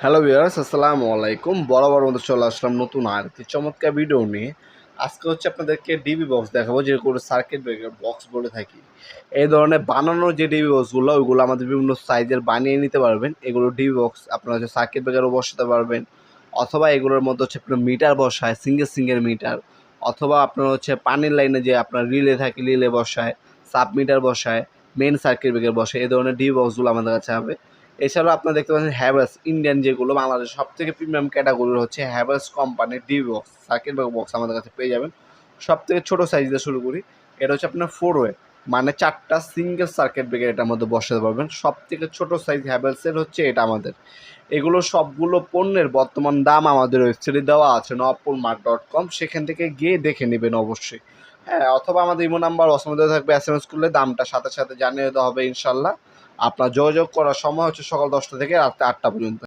Hello viewers, আসসালামু আলাইকুম। বরাবর মতো চলে আসলাম নতুন আরেকটি চমৎকার ভিডিও নিয়ে। আজকে হচ্ছে আপনাদেরকে ডিবি বক্স দেখাবো, যেগুলো সার্কিট ব্রেকার বক্স বলে থাকি। এই ধরনের বানানো যে ডিবি বক্সগুলো, ওইগুলো আমাদের বিভিন্ন সাইজের বানিয়ে নিতে পারবেন। এগুলো ডিবি বক্স আপনারা হচ্ছে সার্কিট ব্রেকারও বসাতে পারবেন, অথবা এগুলোর মধ্যে হচ্ছে আপনার মিটার বসায়, সিঙ্গেল মিটার, অথবা আপনার হচ্ছে পানির লাইনে যে আপনার রিলে থাকে, রিলে বসায়, সাব মিটার বসায়, মেন সার্কিট ব্রেকার বসায়। এই ধরনের ডিবি বক্সগুলো আমাদের কাছে হবে। এছাড়াও আপনারা দেখতে পাচ্ছেন হ্যাভেলস, ইন্ডিয়ান যেগুলো বাংলাদেশের সবথেকে প্রিমিয়াম ক্যাটাগরির হচ্ছে হ্যাভেলস কোম্পানির DB box, circuit breaker box আমাদের কাছে পেয়ে যাবেন। সবথেকে ছোটো সাইজ দিয়ে শুরু করি। এটা হচ্ছে আপনার 4 ওয়ে, মানে 4টা সিঙ্গেল সার্কিট ব্রেকার এটার মধ্যে বসাতে পারবেন। সবথেকে ছোটো সাইজ হ্যাভেলসের হচ্ছে এটা আমাদের। এগুলো সবগুলো পণ্যের বর্তমান দাম আমাদের ওয়েবসাইটে দেওয়া আছে nopolmart.com, সেখান থেকে গিয়ে দেখে নেবেন অবশ্যই। হ্যাঁ, অথবা আমাদের ইমো নাম্বার অসময় থাকবে, SMS করলে দামটা সাথে সাথে জানিয়ে দেওয়া হবে ইনশাল্লাহ। আপনার যোগাযোগ করার সময় হচ্ছে সকাল 10টা থেকে রাত 8টা পর্যন্ত।